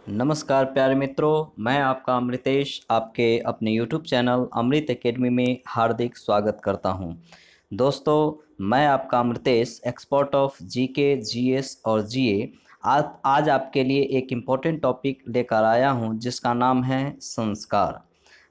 नमस्कार प्यारे मित्रों, मैं आपका अमृतेश आपके अपने YouTube चैनल अमृत एकेडमी में हार्दिक स्वागत करता हूं। दोस्तों, मैं आपका Amritesh expert of GK, GS और जीए आज आपके लिए एक इम्पोर्टेंट टॉपिक लेकर आया हूं जिसका नाम है संस्कार।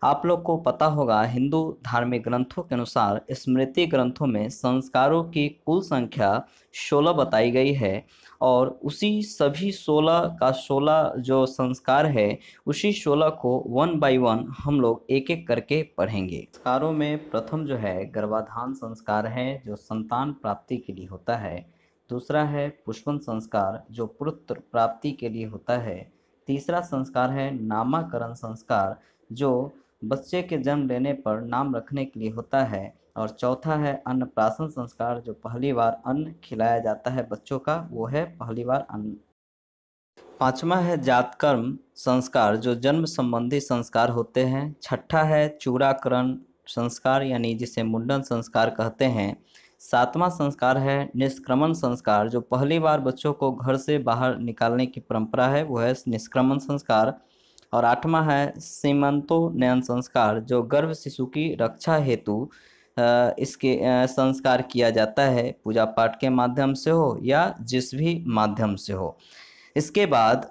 आप लोग को पता होगा, हिंदू धार्मिक ग्रंथों के अनुसार स्मृति ग्रंथों में संस्कारों की कुल संख्या 16 बताई गई है और उसी सभी 16 का 16 जो संस्कार है, उसी 16 को वन बाय वन हम लोग एक एक करके पढ़ेंगे। संस्कारों में प्रथम जो है गर्भाधान संस्कार है, जो संतान प्राप्ति के लिए होता है। दूसरा है पुष्पन संस्कार, जो पुत्र प्राप्ति के लिए होता है। तीसरा संस्कार है नामकरण संस्कार, जो बच्चे के जन्म लेने पर नाम रखने के लिए होता है। और चौथा है अन्नप्राशन संस्कार, जो पहली बार अन्न खिलाया जाता है बच्चों का, वो है पहली बार अन्न। पांचवा है जातकर्म संस्कार, जो जन्म संबंधी संस्कार होते हैं। छठा है चूड़ाकरण संस्कार, यानी जिसे मुंडन संस्कार कहते हैं। सातवां संस्कार है निष्क्रमण संस्कार, जो पहली बार बच्चों को घर से बाहर निकालने की परंपरा है, वो है निष्क्रमण संस्कार। और आठवां है सीमंतोन्नयन संस्कार, जो गर्भ शिशु की रक्षा हेतु इसके संस्कार किया जाता है, पूजा पाठ के माध्यम से हो या जिस भी माध्यम से हो। इसके बाद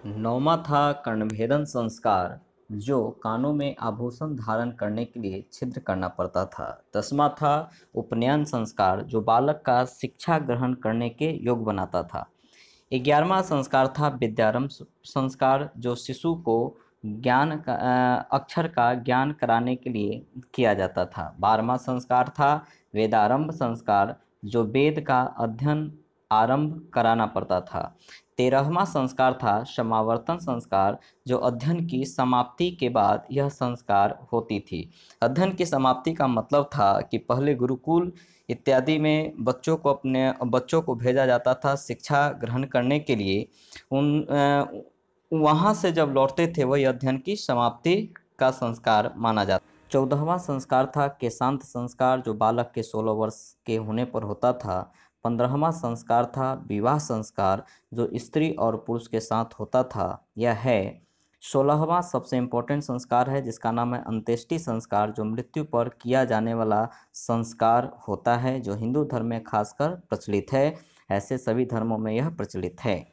नौवां था कर्णभेदन संस्कार, जो कानों में आभूषण धारण करने के लिए छिद्र करना पड़ता था। 10वां था उपनयन संस्कार, जो बालक का शिक्षा ग्रहण करने के योग्य बनाता था। 11वां संस्कार था विद्यारंभ संस्कार, जो शिशु को अक्षर का ज्ञान कराने के लिए किया जाता था। 12वां संस्कार था वेदारंभ संस्कार, जो वेद का अध्ययन आरंभ कराना पड़ता था। 13वां संस्कार था समावर्तन संस्कार, जो अध्ययन की समाप्ति के बाद यह संस्कार होती थी। अध्ययन की समाप्ति का मतलब था कि पहले गुरुकुल इत्यादि में बच्चों को भेजा जाता था शिक्षा ग्रहण करने के लिए। वहाँ से जब लौटते थे, वही अध्ययन की समाप्ति का संस्कार माना जाता। 14वां संस्कार था केशांत संस्कार, जो बालक के 16 वर्ष के होने पर होता था। 15वां संस्कार था विवाह संस्कार, जो स्त्री और पुरुष के साथ होता था। यह है 16वां सबसे इम्पोर्टेंट संस्कार है, जिसका नाम है अंत्येष्टि संस्कार, जो मृत्यु पर किया जाने वाला संस्कार होता है, जो हिंदू धर्म में खासकर प्रचलित है। ऐसे सभी धर्मों में यह प्रचलित है।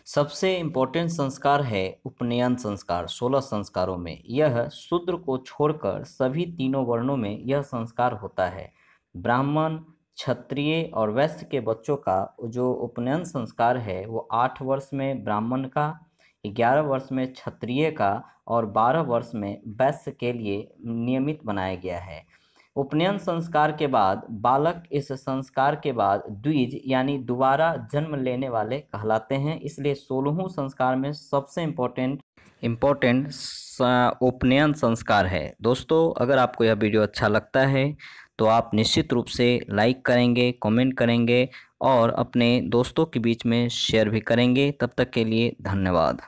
सबसे इम्पोर्टेंट संस्कार है उपनयन संस्कार। 16 संस्कारों में यह शूद्र को छोड़कर सभी तीनों वर्णों में यह संस्कार होता है। ब्राह्मण, क्षत्रिय और वैश्य के बच्चों का जो उपनयन संस्कार है, वो 8 वर्ष में ब्राह्मण का, 11 वर्ष में क्षत्रिय का और 12 वर्ष में वैश्य के लिए नियमित बनाया गया है। उपनयन संस्कार के बाद बालक इस संस्कार के बाद द्विज यानी दोबारा जन्म लेने वाले कहलाते हैं। इसलिए 16वें संस्कार में सबसे इम्पोर्टेंट उपनयन संस्कार है। दोस्तों, अगर आपको यह वीडियो अच्छा लगता है तो आप निश्चित रूप से लाइक करेंगे, कमेंट करेंगे और अपने दोस्तों के बीच में शेयर भी करेंगे। तब तक के लिए धन्यवाद।